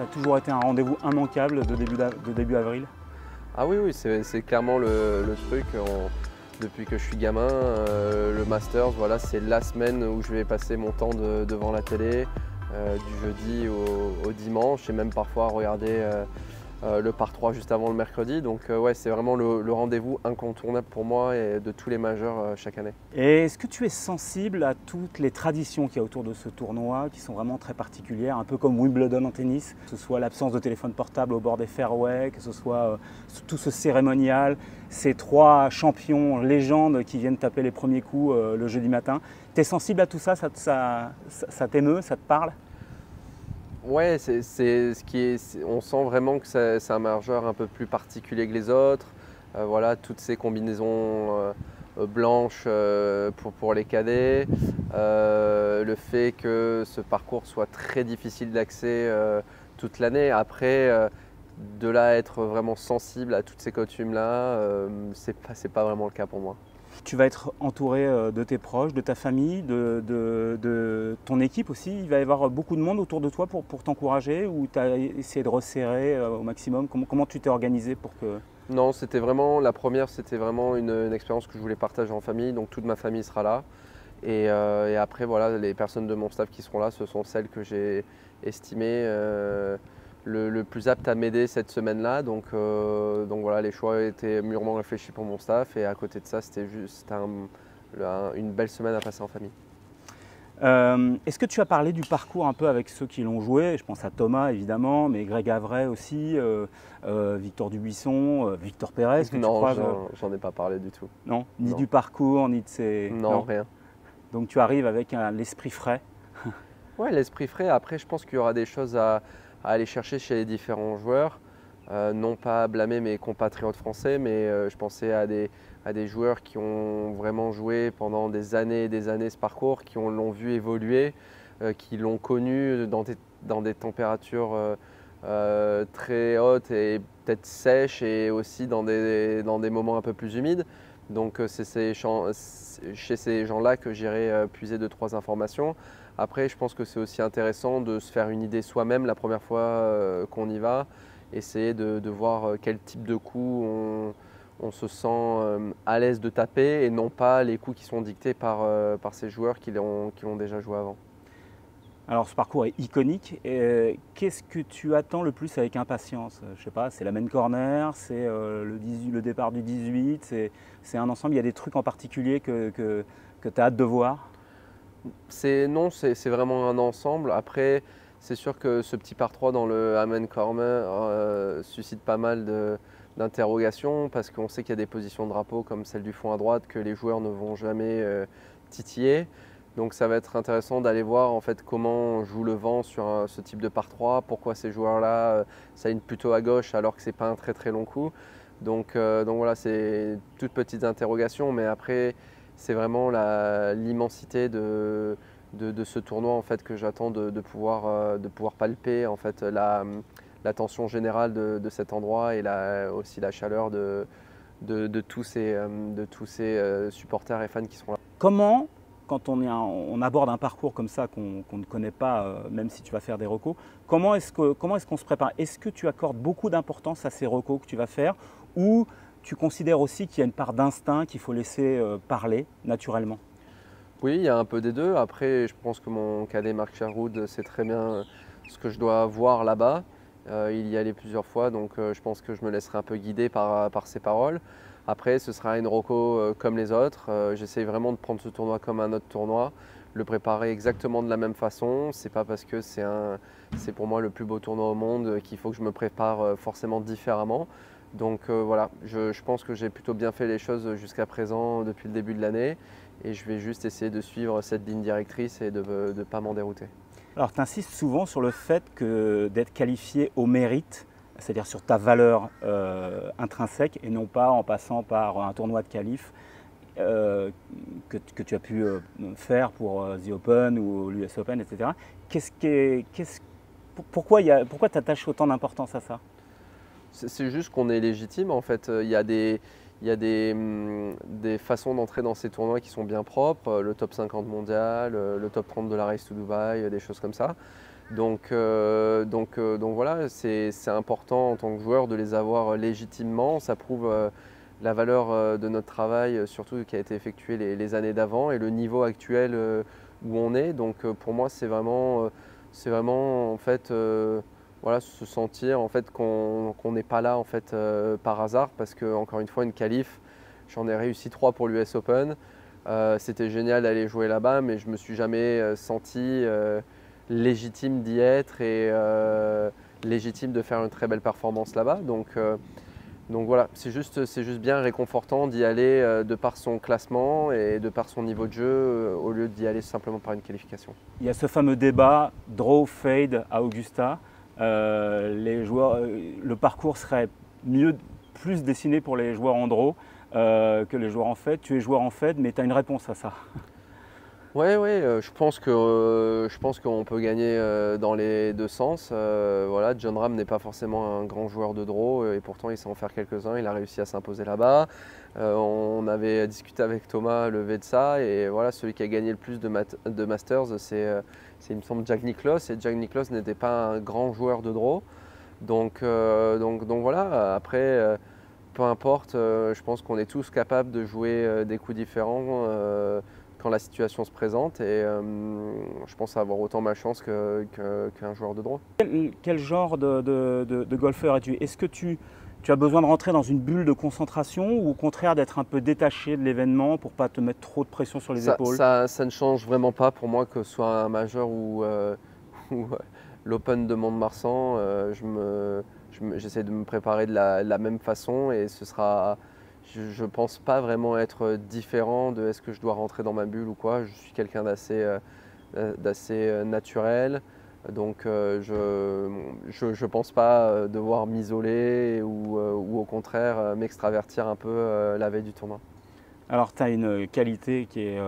toujours été un rendez-vous immanquable de début avril? Ah oui, oui, c'est clairement le truc. Depuis que je suis gamin, le Masters, voilà, c'est la semaine où je vais passer mon temps devant la télé, du jeudi au dimanche, et même parfois regarder le par 3 juste avant le mercredi. Donc ouais, c'est vraiment le rendez-vous incontournable pour moi et de tous les majeurs chaque année. Et est-ce que tu es sensible à toutes les traditions qu'il y a autour de ce tournoi, qui sont vraiment très particulières, un peu comme Wimbledon en tennis, que ce soit l'absence de téléphone portable au bord des fairways, que ce soit tout ce cérémonial, ces 3 champions légendes qui viennent taper les premiers coups le jeudi matin. Tu es sensible à tout ça, ça t'émeut, ça te parle? Ouais, on sent vraiment que c'est un majeur un peu plus particulier que les autres. Voilà, toutes ces combinaisons blanches pour les cadets. Le fait que ce parcours soit très difficile d'accès toute l'année. Après, de là à être vraiment sensible à toutes ces coutumes-là, c'est pas vraiment le cas pour moi. Tu vas être entouré de tes proches, de ta famille, de ton équipe aussi. Il va y avoir beaucoup de monde autour de toi pour t'encourager, ou tu as essayé de resserrer au maximum? Comment tu t'es organisé pour que… Non, c'était vraiment la première, c'était vraiment une expérience que je voulais partager en famille, donc toute ma famille sera là. Et après, voilà, les personnes de mon staff qui seront là, ce sont celles que j'ai estimées le plus aptes à m'aider cette semaine-là. Donc voilà, les choix étaient mûrement réfléchis pour mon staff, et à côté de ça, c'était juste une belle semaine à passer en famille. Est-ce que tu as parlé du parcours un peu avec ceux qui l'ont joué? Je pense à Thomas évidemment, mais Greg Avray aussi, Victor Dubuisson, Victor Pérez, que tu Non, croises? j'en ai pas parlé du tout. Non, ni Non. du parcours, ni de ses… Non, rien. Donc tu arrives avec l'esprit frais. Ouais, l'esprit frais. Après, je pense qu'il y aura des choses à aller chercher chez les différents joueurs. Non pas à blâmer mes compatriotes français, mais je pensais à des joueurs qui ont vraiment joué pendant des années et des années ce parcours, qui l'ont vu évoluer, qui l'ont connu dans des températures très hautes et peut-être sèches, et aussi dans des moments un peu plus humides. Donc c'est chez ces gens-là que j'irai puiser 2-3 informations. Après, je pense que c'est aussi intéressant de se faire une idée soi-même la première fois qu'on y va, essayer de voir quel type de coups on se sent à l'aise de taper, et non pas les coups qui sont dictés par ces joueurs qui l'ont déjà joué avant. Alors ce parcours est iconique. Qu'est-ce que tu attends le plus avec impatience? Je sais pas, c'est la main corner, c'est le départ du 18, c'est un ensemble, il y a des trucs en particulier que tu as hâte de voir? Non, c'est vraiment un ensemble. Après, c'est sûr que ce petit par 3 dans le Amen Corner suscite pas mal d'interrogations, parce qu'on sait qu'il y a des positions de drapeau comme celle du fond à droite que les joueurs ne vont jamais titiller. Donc ça va être intéressant d'aller voir en fait comment joue le vent sur ce type de par 3, pourquoi ces joueurs-là s'alignent plutôt à gauche alors que ce n'est pas un très très long coup. Donc voilà, c'est toutes petites interrogations, mais après c'est vraiment l'immensité de ce tournoi en fait que j'attends de pouvoir palper en fait la tension générale de cet endroit, et aussi la chaleur de tous ces supporters et fans qui seront là. Comment, quand on aborde un parcours comme ça qu'on ne connaît pas, même si tu vas faire des recos, comment est-ce qu'on se prépare? Est-ce que tu accordes beaucoup d'importance à ces recos que tu vas faire, ou tu considères aussi qu'il y a une part d'instinct qu'il faut laisser parler naturellement? Oui, il y a un peu des deux. Après, je pense que mon cadet Marc Charoud sait très bien ce que je dois voir là-bas. Il y allait plusieurs fois, donc je pense que je me laisserai un peu guider par ses paroles. Après, ce sera une reco comme les autres. J'essaie vraiment de prendre ce tournoi comme un autre tournoi, le préparer exactement de la même façon. C'est pas parce que c'est pour moi le plus beau tournoi au monde qu'il faut que je me prépare forcément différemment. Donc voilà, je pense que j'ai plutôt bien fait les choses jusqu'à présent depuis le début de l'année, et je vais juste essayer de suivre cette ligne directrice et de ne pas m'en dérouter. Alors tu insistes souvent sur le fait d'être qualifié au mérite, c'est-à-dire sur ta valeur intrinsèque, et non pas en passant par un tournoi de qualif que tu as pu faire pour The Open ou l'US Open, etc. Pourquoi tu attaches autant d'importance à ça? C'est juste qu'on est légitime en fait. Il y a des façons d'entrer dans ces tournois qui sont bien propres, le top 50 mondial, le top 30 de la Race to Dubai, des choses comme ça. Donc voilà, c'est important en tant que joueur de les avoir légitimement. Ça prouve la valeur de notre travail, surtout qui a été effectué les années d'avant et le niveau actuel où on est. Donc pour moi, c'est vraiment en fait voilà, se sentir en fait qu'on n'est pas là en fait par hasard, parce que encore une fois, une qualif, j'en ai réussi 3 pour l'US Open. C'était génial d'aller jouer là-bas, mais je ne me suis jamais senti légitime d'y être et légitime de faire une très belle performance là-bas. Donc voilà, c'est juste bien réconfortant d'y aller de par son classement et de par son niveau de jeu au lieu d'y aller simplement par une qualification. Il y a ce fameux débat draw fade à Augusta. Les joueurs, le parcours serait plus dessiné pour les joueurs en draw que les joueurs en fade. Tu es joueur en fade, mais tu as une réponse à ça. Oui, je pense qu'on peut gagner dans les deux sens. Voilà, Jon Rahm n'est pas forcément un grand joueur de draw et pourtant il sait en faire quelques-uns. Il a réussi à s'imposer là-bas. On avait discuté avec Thomas levé de ça et voilà, celui qui a gagné le plus de Masters, c'est il me semble Jack Nicklaus, et Jack Nicklaus n'était pas un grand joueur de draw. Donc voilà, après peu importe, je pense qu'on est tous capables de jouer des coups différents quand la situation se présente et je pense avoir autant ma chance qu'un joueur de draw. Quel genre de golfeur es-tu? Est-ce que tu as besoin de rentrer dans une bulle de concentration ou au contraire d'être un peu détaché de l'événement pour ne pas te mettre trop de pression sur les épaules? Ça ne change vraiment pas pour moi, que ce soit un majeur ou l'Open de Mont-de-Marsan. J'essaie de me préparer de la même façon et ce sera... Je ne pense pas vraiment être différent de est-ce que je dois rentrer dans ma bulle ou quoi. Je suis quelqu'un d'assez naturel, donc je ne pense pas devoir m'isoler ou au contraire m'extravertir un peu la veille du tournoi. Alors tu as une qualité qui est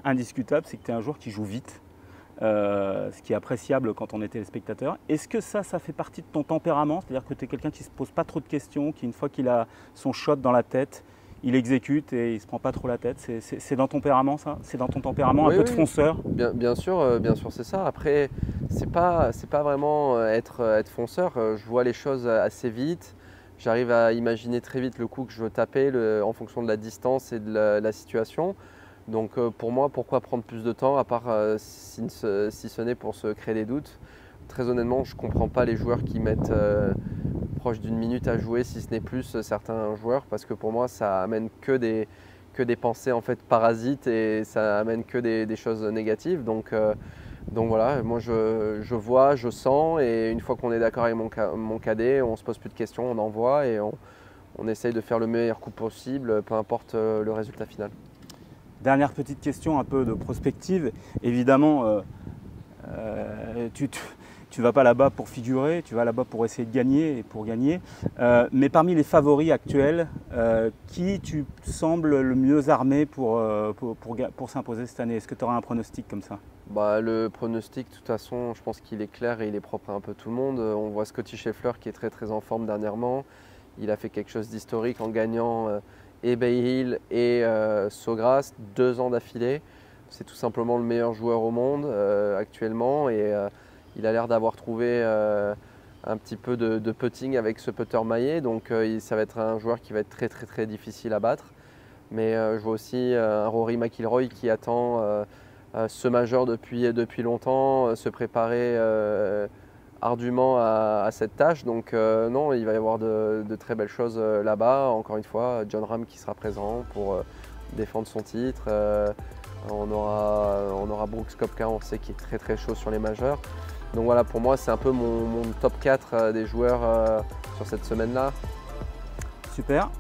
indiscutable, c'est que tu es un joueur qui joue vite. Ce qui est appréciable quand on est téléspectateur. Est-ce que ça fait partie de ton tempérament? C'est-à-dire que tu es quelqu'un qui ne se pose pas trop de questions, qui une fois qu'il a son shot dans la tête, il exécute et il ne se prend pas trop la tête? C'est dans ton tempérament ça? C'est dans ton tempérament un peu de fonceur? Bien sûr c'est ça. Après, c'est pas vraiment être fonceur. Je vois les choses assez vite. J'arrive à imaginer très vite le coup que je veux taper en fonction de la distance et de la situation. Donc pour moi, pourquoi prendre plus de temps, à part si ce n'est pour se créer des doutes? Très honnêtement, je ne comprends pas les joueurs qui mettent proche d'une minute à jouer, si ce n'est plus certains joueurs, parce que pour moi, ça amène que des pensées en fait parasites et ça amène que des choses négatives. Donc voilà, moi je vois, je sens, et une fois qu'on est d'accord avec mon cadet, on ne se pose plus de questions, on envoie et on essaye de faire le meilleur coup possible, peu importe le résultat final. Dernière petite question un peu de prospective. Évidemment, tu ne vas pas là-bas pour figurer, tu vas là-bas pour essayer de gagner et pour gagner. Mais parmi les favoris actuels, qui tu sembles le mieux armé pour s'imposer cette année? Est-ce que tu auras un pronostic comme ça? Le pronostic, de toute façon, je pense qu'il est clair et il est propre à un peu tout le monde. On voit Scotty Scheffler qui est très très en forme dernièrement. Il a fait quelque chose d'historique en gagnant et Bay Hill et Sawgrass 2 ans d'affilée. C'est tout simplement le meilleur joueur au monde actuellement et il a l'air d'avoir trouvé un petit peu de putting avec ce putter maillé, donc ça va être un joueur qui va être très très très difficile à battre. Mais je vois aussi un Rory McIlroy qui attend ce majeur depuis longtemps, se préparer ardument à cette tâche. Donc non, il va y avoir de très belles choses là-bas. Encore une fois, Jon Rahm qui sera présent pour défendre son titre. On aura Brooks Koepka, on sait, qui est très très chaud sur les majeurs. Donc voilà, pour moi, c'est un peu mon top 4 des joueurs sur cette semaine-là. Super.